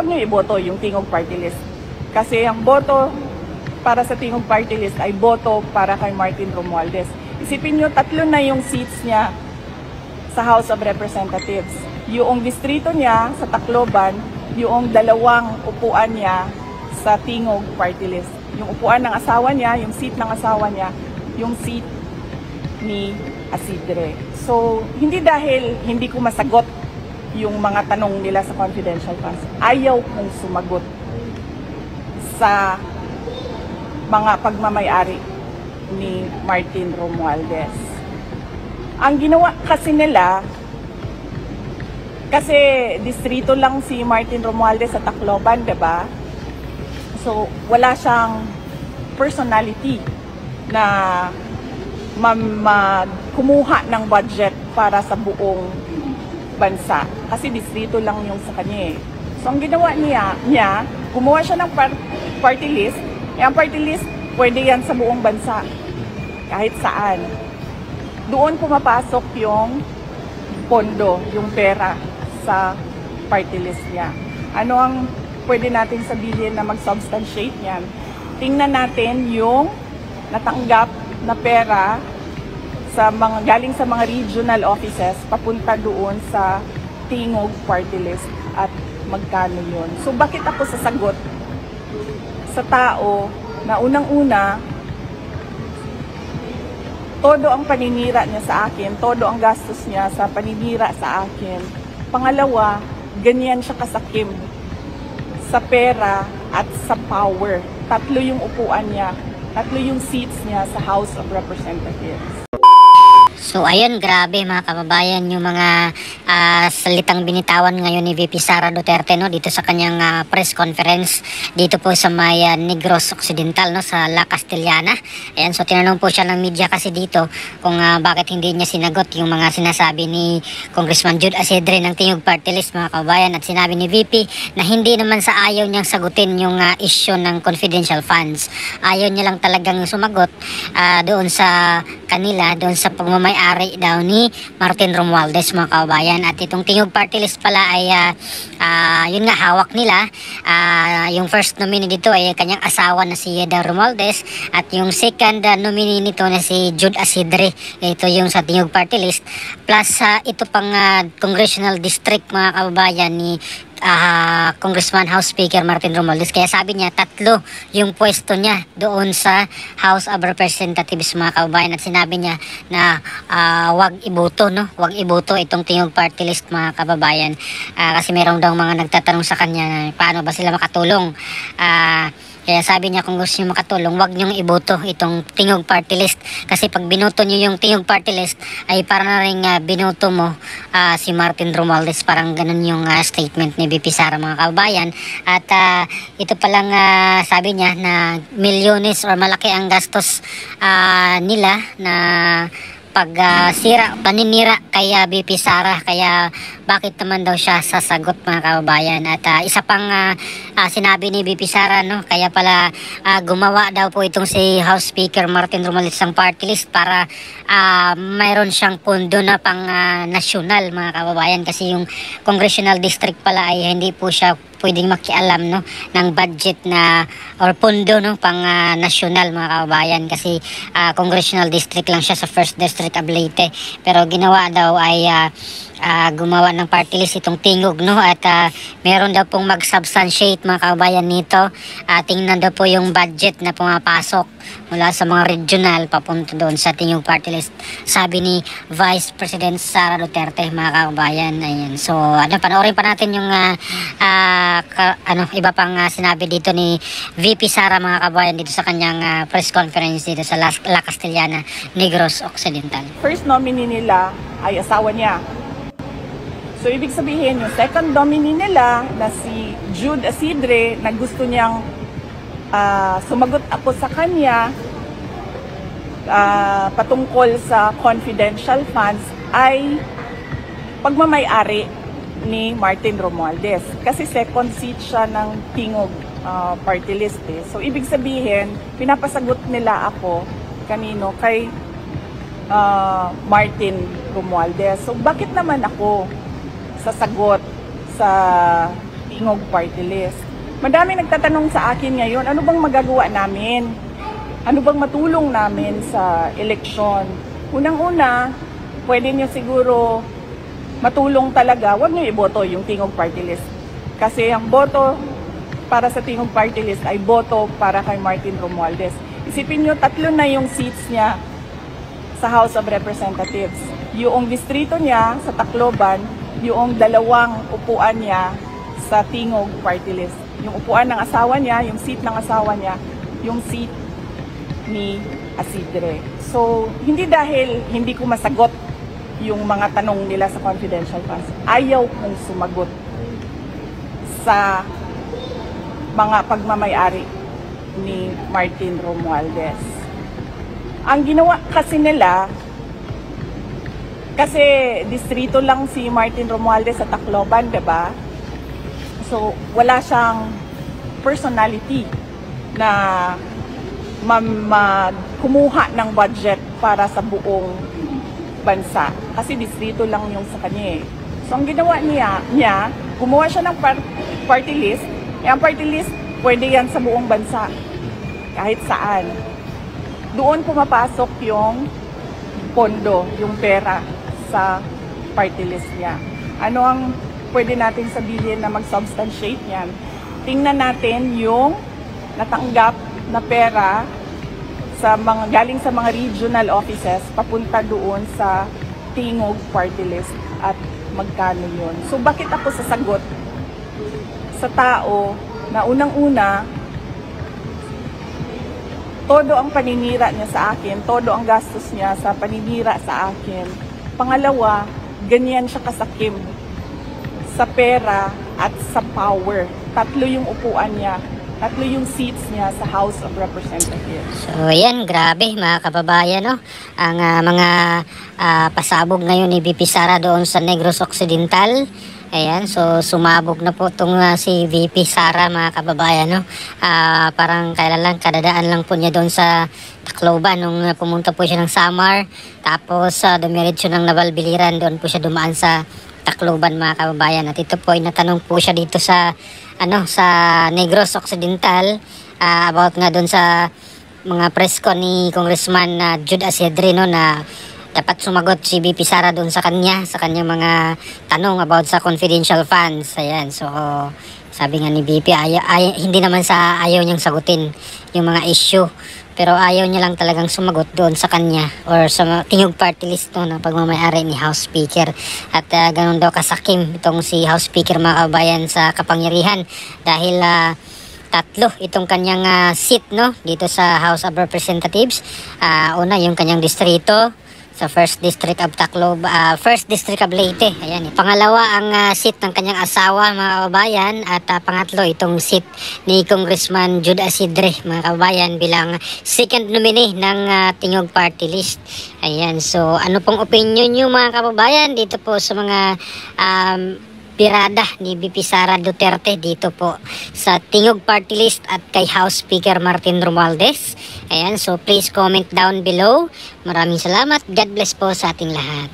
wag niyo iboto yung Tingog Party List. Kasi ang boto para sa Tingog Party List ay boto para kay Martin Romualdez. Isipin niyo, 3 na yung seats niya sa House of Representatives. Yung distrito niya sa Tacloban, yung 2 upuan niya sa Tingog Party List. Yung upuan ng asawa niya, yung seat ng asawa niya, yung seat ni Asidre. So, hindi dahil hindi ko masagot yung mga tanong nila sa confidential funds. Ayaw kong sumagot sa mga pagmamayari ni Martin Romualdez. Ang ginawa kasi nila, kasi distrito lang si Martin Romualdez sa Tacloban, diba? So, wala siyang personality na kumuha ng budget para sa buong bansa. Kasi distrito lang yung sa kanya eh. So, ang ginawa niya gumawa siya ng party list. Ang party list, pwede yan sa buong bansa. Kahit saan. Doon pumapasok yung pondo, yung pera sa party list niya. Ano ang pwede natin sabihin na mag-substantiate niyan? Tingnan natin yung natanggap na pera sa galing sa mga regional offices papunta doon sa Tingog Party List at magkano yun. So bakit ako sasagot sa tao na unang-una todo ang paninira niya sa akin, todo ang gastos niya sa paninira sa akin. Pangalawa, ganyan siya kasakim sa pera at sa power. 3 yung upuan niya, 3 yung seats niya sa House of Representatives. So ayun, grabe mga kababayan yung mga salitang binitawan ngayon ni VP Sara Duterte, no, dito sa kanyang press conference dito po sa may Negros Occidental, no, sa La Castellana. Ayan, so tinanong po siya ng media kasi dito kung bakit hindi niya sinagot yung mga sinasabi ni Congressman Jude Asidre ng Tingog Party List, mga kababayan, at sinabi ni VP na hindi naman sa ayaw niyang sagutin yung issue ng confidential funds. Ayaw niya lang talagang sumagot doon sa kanila, doon sa pagmamayari daw ni Martin Romualdez, mga kababayan. At itong Tingog Party List pala ay yun nga, hawak nila. Yung first nominee dito ay kanyang asawa na si Yeda Romualdez, at yung second nominee nito na si Jude Asidre. Ito yung sa Tingog Party List, plus ito pang congressional district, mga kababayan, ni Congressman House Speaker Martin Romualdez. Kaya sabi niya 3 yung pwesto niya doon sa House of Representatives, mga kababayan, at sinabi niya na wag iboto, no, wag iboto itong Tingog Party List, mga kababayan, kasi meron daw mga nagtatanong sa kanya paano ba sila makatulong. Kaya sabi niya kung gusto niyo makatulong, wag niyong iboto itong Tingog Party List, kasi pag binoto niyo yung Tingog Party List ay para na rin binoto mo si Martin Romualdez. Parang ganun yung statement ni VP Sara, mga kababayan. At ito palang sabi niya na milyones or malaki ang gastos nila na paninira kay VP Sara, kaya bakit naman daw siya sasagot, mga kababayan. At isa pang sinabi ni VP Sara, no, kaya pala gumawa daw po itong si House Speaker Martin Romualdez ng party list para mayroon siyang pondo na pang nasyonal, mga kababayan, kasi yung congressional district pala ay hindi po siya pwedeng makialam, no, ng budget na or pondo, no, pang nasyonal, mga kababayan, kasi congressional district lang siya sa 1st District of Leyte. Pero ginawa daw ay gumawa ng party list itong Tingog, no, at meron daw pong mag-substantiate, mga kababayan, nito. Tingnan daw po yung budget na pumapasok mula sa mga regional papunta doon sa Tingog Party List, sabi ni Vice President Sara Duterte, mga kababayan. Ayan. So panoorin pa natin yung iba pang sinabi dito ni VP Sara, mga kababayan, dito sa kanyang press conference dito sa La Castellana, Negros Occidental. First nominee nila ay asawa niya. So ibig sabihin, yung second nominee nila na si Jude Asidre, na gusto niyang sumagot ako sa kanya patungkol sa confidential funds, ay pagmamayari ni Martin Romualdez. Kasi second seat siya ng Tingog Party List eh. So ibig sabihin, pinapasagot nila ako kanino, kay Martin Romualdez. So bakit naman ako sasagot sa Tingog Party List. Madami nagtatanong sa akin ngayon, ano bang magagawa namin? Ano bang matulong namin sa eleksyon? Unang-una, pwede nyo siguro matulong talaga, huwag nyo iboto yung Tingog Party List. Kasi ang boto para sa Tingog Party List ay boto para kay Martin Romualdez. Isipin nyo, 3 na yung seats niya sa House of Representatives. Yung distrito niya sa Tacloban, yung 2 upuan niya sa Tingog Party List. Yung upuan ng asawa niya, yung seat ng asawa niya, yung seat ni Asidre. So, hindi dahil hindi ko masagot yung mga tanong nila sa confidential funds. Ayaw kong sumagot sa mga pagmamayari ni Martin Romualdez. Ang ginawa kasi nila, kasi distrito lang si Martin Romualdez sa Tacloban, diba? So, wala siyang personality na kumuha ng budget para sa buong bansa. Kasi distrito lang yung sa kanya eh. So, ang ginawa niya gumawa siya ng party list. Ang party list, pwede yan sa buong bansa. Kahit saan. Doon pumapasok yung pondo, yung pera sa party list niya. Ano ang pwede natin sabihin na mag-substantiate niyan? Tingnan natin yung natanggap na pera galing sa mga regional offices papunta doon sa Tingog Party List at magkano yun. So bakit ako sasagot sa tao na unang-una todo ang paninira niya sa akin, todo ang gastos niya sa paninira sa akin. Pangalawa, ganyan siya kasakim sa pera at sa power. 3 yung upuan niya, 3 yung seats niya sa House of Representatives. So yan, grabe mga kababayan, no? Ang mga pasabog ngayon ni VP Sara doon sa Negros Occidental. Ayan, so sumabog na po itong si VP Sara mga kababayan, no? Parang kailan lang, kadadaan lang po niya doon sa Tacloban nung pumunta po siya ng Samar. Tapos dumiretso ng Navalbiliran, doon po siya dumaan sa Tacloban mga kababayan. At ito po ay natanong po siya dito sa sa Negros Occidental about nga doon sa mga press con ni Congressman Jude Asidre, no, na dapat sumagot si VP Sara doon sa kanyang mga tanong about sa confidential funds. Ayan, so sabi nga ni VP hindi naman sa ayaw niyang sagutin yung mga issue, pero ayaw niya lang talagang sumagot doon sa kanya or sa Tingog Party List, no, na pagmamayari ni House Speaker. At ganun daw kasakim itong si House Speaker mga kabayan sa kapangyarihan dahil 3 itong kanyang seat, no, dito sa House of Representatives. Una yung kanyang distrito sa 1st District of Tacloban, 1st District of Leyte. Ayan. Pangalawa ang seat ng kanyang asawa mga kababayan, at pangatlo itong seat ni Congressman Jude Asidre mga kababayan bilang second nominee ng Tingog Party List. Ayan, so ano pong opinion nyo mga kababayan dito po sa mga pirada ni VP Sara Duterte dito po sa Tingog Party List at kay House Speaker Martin Romualdez? Ayan, so please comment down below. Maraming salamat. God bless po sa ating lahat.